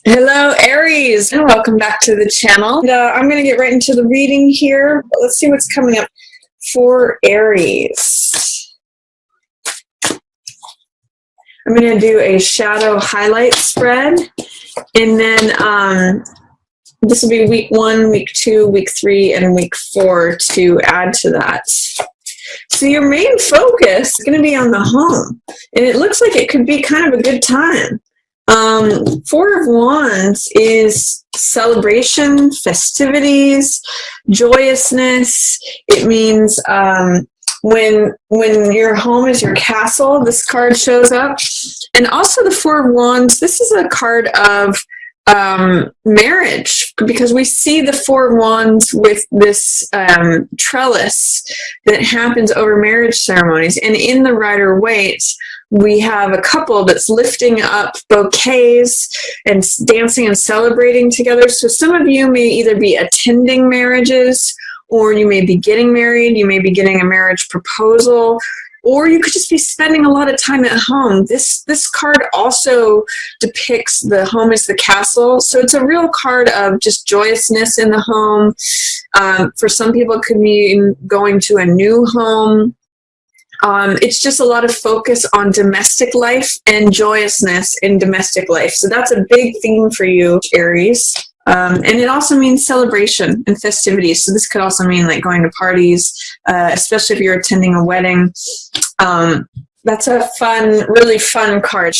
Hello, Aries, and welcome back to the channel. I'm going to get right into the reading here. But let's see what's coming up for Aries. I'm going to do a shadow highlight spread, and then this will be week 1, week 2, week 3, and week 4 to add to that. So your main focus is going to be on the home, and it looks like it could be kind of a good time. 4 of Wands is celebration, festivities, joyousness. It means when your home is your castle, this card shows up. And also the 4 of Wands, this is a card of marriage, because we see the 4 of Wands with this trellis that happens over marriage ceremonies. And in the Rider-Waite, we have a couple that's lifting up bouquets and dancing and celebrating together. So some of you may either be attending marriages, or you may be getting married, you may be getting a marriage proposal, or you could just be spending a lot of time at home. This card also depicts the home as the castle. So it's a real card of just joyousness in the home. For some people, it could mean going to a new home. It's just a lot of focus on domestic life and joyousness in domestic life. So that's a big theme for you, Aries. And it also means celebration and festivities. So this could also mean like going to parties, especially if you're attending a wedding. That's a fun, really fun card.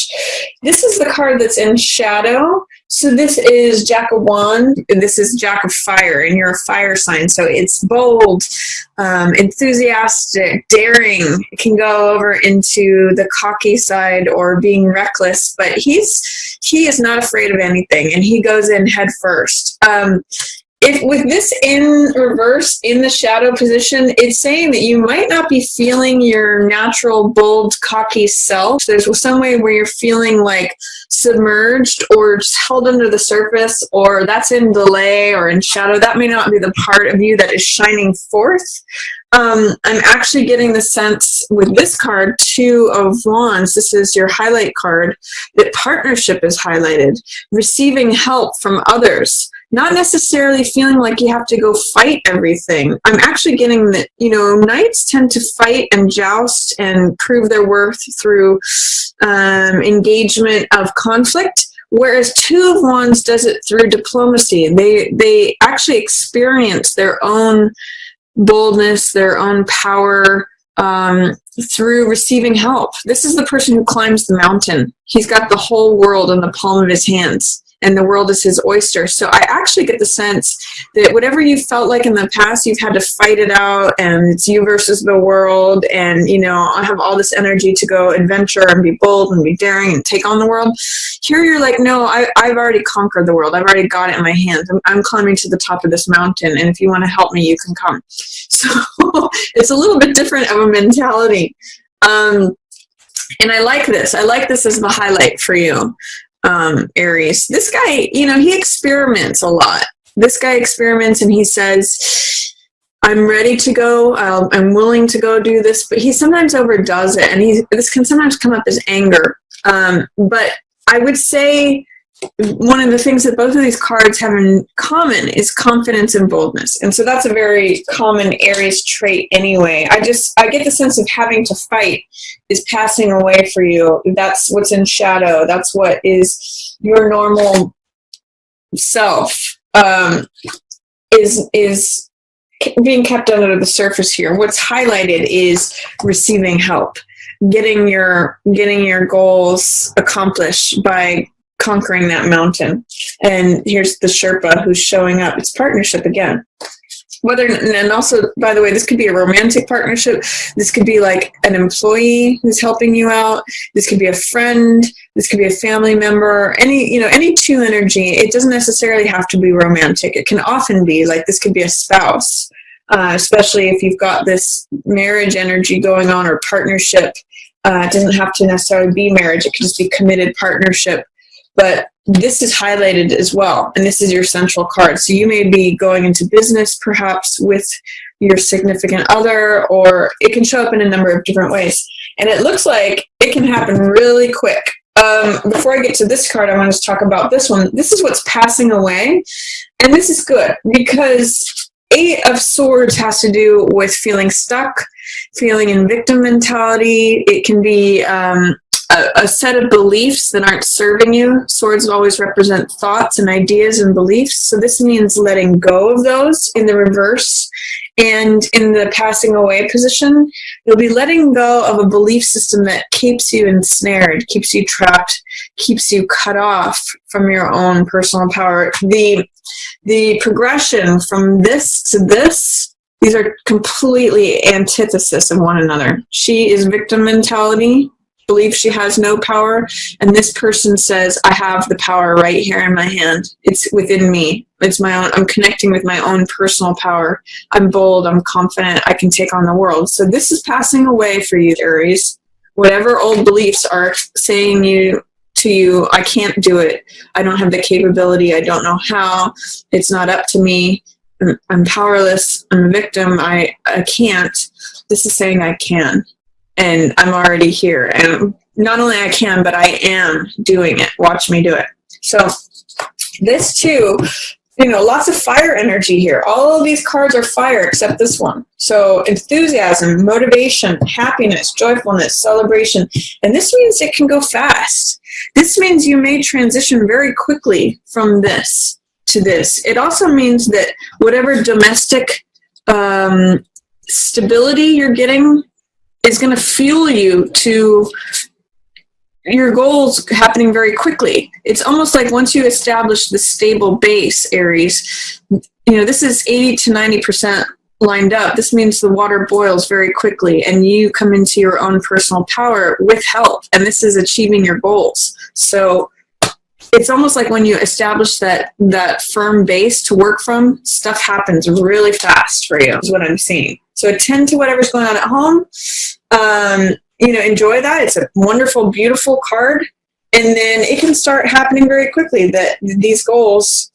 This is the card that's in shadow. So this is Jack of Wands, and this is Jack of Fire, and you're a fire sign. So it's bold, enthusiastic, daring. It can go over into the cocky side or being reckless, but he is not afraid of anything, and he goes in head first. If with this in reverse in the shadow position, it's saying that you might not be feeling your natural, bold, cocky self. There's some way where you're feeling like submerged or just held under the surface, or that's in delay or in shadow. That may not be the part of you that is shining forth. I'm actually getting the sense with this card, 2 of Wands, this is your highlight card, that partnership is highlighted, receiving help from others. Not necessarily feeling like you have to go fight everything. I'm actually getting that, knights tend to fight and joust and prove their worth through engagement of conflict, whereas 2 of Wands does it through diplomacy. They actually experience their own boldness, their own power through receiving help. This is the person who climbs the mountain. He's got the whole world in the palm of his hands, and the world is his oyster. So I actually get the sense that whatever you felt like in the past, you've had to fight it out, and it's you versus the world, and, I have all this energy to go adventure and be bold and be daring and take on the world. Here you're like, no, I've already conquered the world. I've already got it in my hands. I'm climbing to the top of this mountain, and if you want to help me, you can come. So it's a little bit different of a mentality. And I like this. I like this as the highlight for you. Aries. This guy, he experiments a lot. This guy experiments, and he says, I'm ready to go. I'm willing to go do this, but he sometimes overdoes it, and this can sometimes come up as anger. But I would say one of the things that both of these cards have in common is confidence and boldness. And so that's a very common Aries trait anyway. I get the sense of having to fight is passing away for you. That's what's in shadow. That's what is your normal self, is being kept under the surface here. What's highlighted is receiving help, getting your goals accomplished by conquering that mountain. And here's the Sherpa who's showing up. It's partnership again. And also, by the way, this could be a romantic partnership. This could be like an employee who's helping you out. This could be a friend. This could be a family member. Any 2 energy. It doesn't necessarily have to be romantic. It can often be like this could be a spouse, especially if you've got this marriage energy going on, or partnership. It doesn't have to necessarily be marriage. It could just be committed partnership. But this is highlighted as well, and this is your central card. So you may be going into business perhaps with your significant other, or it can show up in a number of different ways. And it looks like it can happen really quick. Before I get to this card, I want to talk about this one. This is what's passing away. And this is good because Eight of Swords has to do with feeling stuck, feeling in victim mentality. It can be a set of beliefs that aren't serving you. Swords always represent thoughts and ideas and beliefs. So this means letting go of those in the reverse. And in the passing away position, you'll be letting go of a belief system that keeps you ensnared, keeps you trapped, keeps you cut off from your own personal power. The progression from this to this, these are completely antithesis of one another. She is victim mentality, believes she has no power, and this person says, I have the power right here in my hand. It's within me. It's my own. I'm connecting with my own personal power. I'm bold. I'm confident. I can take on the world. So this is passing away for you, Aries. Whatever old beliefs are saying to you, I can't do it. I don't have the capability. I don't know how. It's not up to me. I'm powerless. I'm a victim. I can't. This is saying I can. And I'm already here. And not only I can, but I am doing it. Watch me do it. So this too, lots of fire energy here. All of these cards are fire except this one. So enthusiasm, motivation, happiness, joyfulness, celebration. And this means it can go fast. This means you may transition very quickly from this to this. It also means that whatever domestic stability you're getting is going to fuel you to your goals happening very quickly. It's almost like once you establish the stable base, Aries, this is 80 to 90% lined up. This means the water boils very quickly and you come into your own personal power with help. And this is achieving your goals. So it's almost like when you establish that firm base to work from, stuff happens really fast for you, is what I'm seeing. So attend to whatever's going on at home. Enjoy that. It's a wonderful, beautiful card. And then it can start happening very quickly that these goals,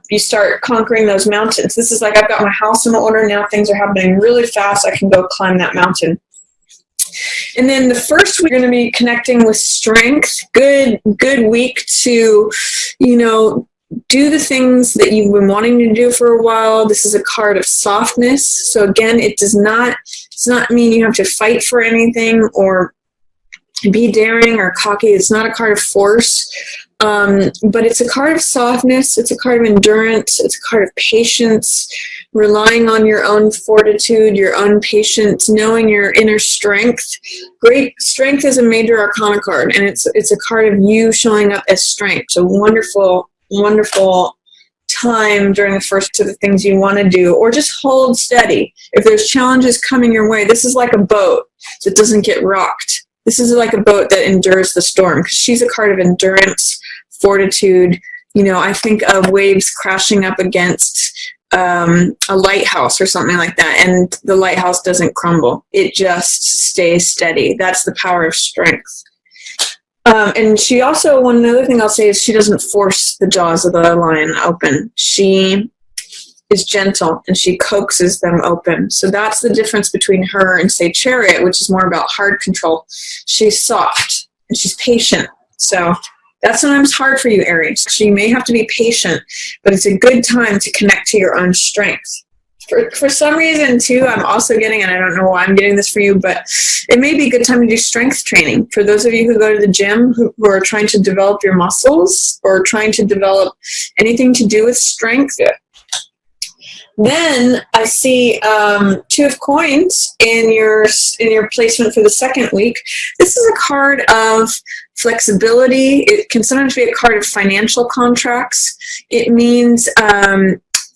you start conquering those mountains. This is like, I've got my house in order. Now things are happening really fast. I can go climb that mountain. And then the first week, we're going to be connecting with strength. Good week to, do the things that you've been wanting to do for a while. This is a card of softness. So again, it does not mean you have to fight for anything or be daring or cocky. It's not a card of force. But it's a card of softness. It's a card of endurance. It's a card of patience, relying on your own fortitude, your own patience, knowing your inner strength. Great strength is a major arcana card, and it's a card of you showing up as strength. So wonderful time during the first to the things you want to do, or just hold steady. If there's challenges coming your way, this is like a boat that doesn't get rocked. This is like a boat that endures the storm, because she's a card of endurance, fortitude. I think of waves crashing up against a lighthouse or something like that, and the lighthouse doesn't crumble. It just stays steady. That's the power of strength. And she also, one other thing I'll say is she doesn't force the jaws of the lion open. She is gentle and she coaxes them open. So that's the difference between her and, say, Chariot, which is more about hard control. She's soft and she's patient. So that's sometimes hard for you, Aries. So you may have to be patient, but it's a good time to connect to your own strength. For some reason, too, I'm also getting, and I don't know why I'm getting this for you, but it may be a good time to do strength training. For those of you who go to the gym who are trying to develop your muscles or trying to develop anything to do with strength. Then I see Two of Coins in your placement for the second week. This is a card of flexibility. It can sometimes be a card of financial contracts. It means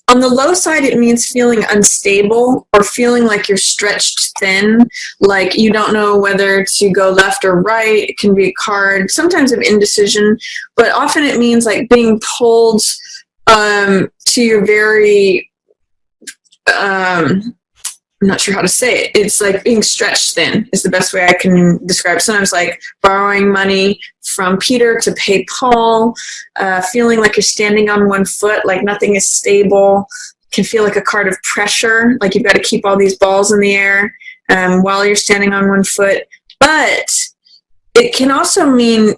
on the low side, it means feeling unstable or feeling like you're stretched thin, like you don't know whether to go left or right. It can be a card sometimes of indecision, but often it means like being pulled to your very I'm not sure how to say it. It's like being stretched thin is the best way I can describe it. Sometimes like borrowing money from Peter to pay Paul, feeling like you're standing on one foot, like nothing is stable. Can feel like a card of pressure, like you've got to keep all these balls in the air while you're standing on one foot. But it can also mean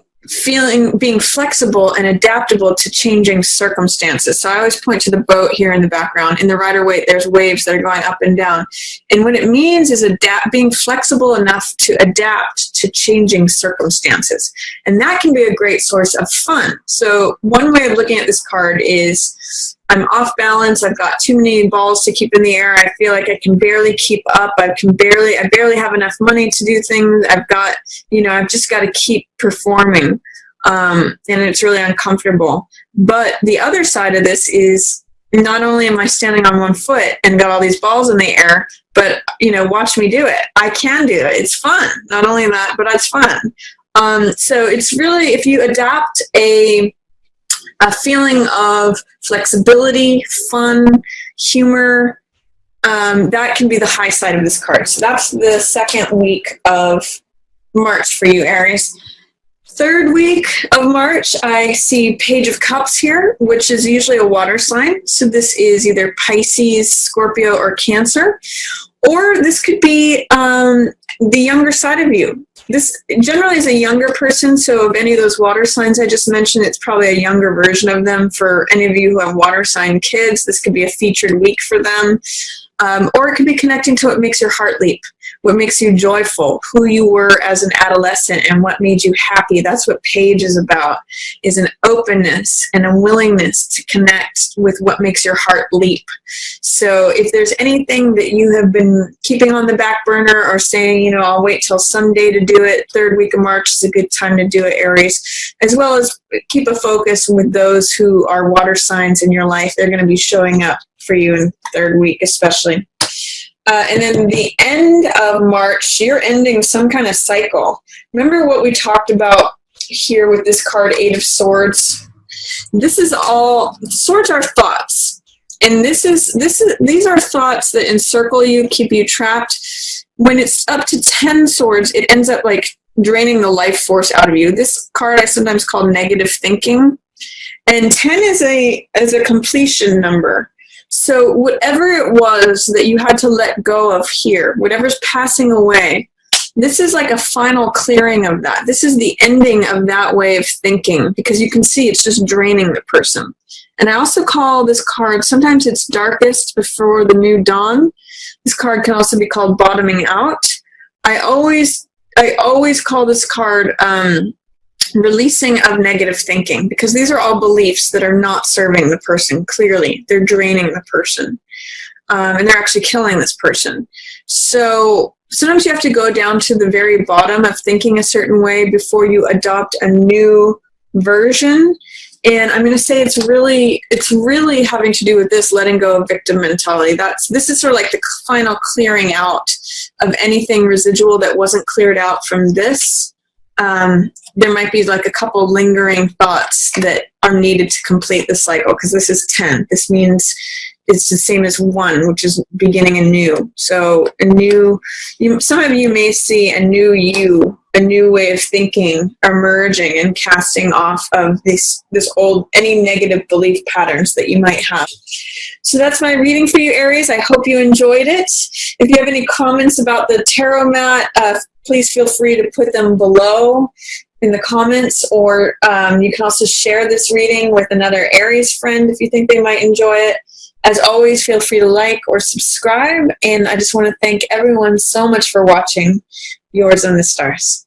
being flexible and adaptable to changing circumstances. So I always point to the boat here in the background. In the Rider-Waite, there's waves that are going up and down. And what it means is being flexible enough to adapt to changing circumstances. And that can be a great source of fun. So one way of looking at this card is, I'm off balance. I've got too many balls to keep in the air. I feel like I can barely keep up. I barely have enough money to do things. I've just got to keep performing. And it's really uncomfortable. But the other side of this is, not only am I standing on one foot and got all these balls in the air, but, watch me do it. I can do it. It's fun. Not only that, but it's fun. So it's really, if you adapt a feeling of flexibility, fun, humor, that can be the high side of this card. So that's the second week of March for you, Aries. Third week of March, I see Page of Cups here, which is usually a water sign. So this is either Pisces, Scorpio, or Cancer. Or this could be the younger side of you. This generally is a younger person, so of any of those water signs I just mentioned, it's probably a younger version of them. For any of you who have water sign kids, this could be a featured week for them. Or it could be connecting to what makes your heart leap, what makes you joyful, who you were as an adolescent and what made you happy. That's what Page is about, is an openness and a willingness to connect with what makes your heart leap. So if there's anything that you have been keeping on the back burner or saying, I'll wait till someday to do it, third week of March is a good time to do it, Aries, as well as keep a focus with those who are water signs in your life. They're going to be showing up for you in third week especially. And then the end of March, you're ending some kind of cycle. Remember what we talked about here with this card, Eight of Swords? Swords are thoughts. And these are thoughts that encircle you, keep you trapped. When it's up to 10 swords, it ends up like draining the life force out of you. This card I sometimes call negative thinking. And 10 is a completion number. So whatever it was that you had to let go of here, whatever's passing away, this is like a final clearing of that. This is the ending of that way of thinking, because you can see it's just draining the person. And I also call this card, sometimes it's darkest before the new dawn. This card can also be called bottoming out. I always call this card releasing of negative thinking, because these are all beliefs that are not serving the person clearly. They're draining the person, and they're actually killing this person. So sometimes you have to go down to the very bottom of thinking a certain way before you adopt a new version. And I'm going to say it's really having to do with this letting go of victim mentality. This is sort of like the final clearing out of anything residual that wasn't cleared out from this. There might be like a couple lingering thoughts that are needed to complete the cycle, because this is 10. This means it's the same as 1, which is beginning anew. So some of you may see a new way of thinking emerging and casting off of this old, any negative belief patterns that you might have. So that's my reading for you, Aries. I hope you enjoyed it. If you have any comments about the tarot mat, please feel free to put them below in the comments, or you can also share this reading with another Aries friend if you think they might enjoy it. As always, feel free to like or subscribe, and I just want to thank everyone so much for watching. Yours on the Stars.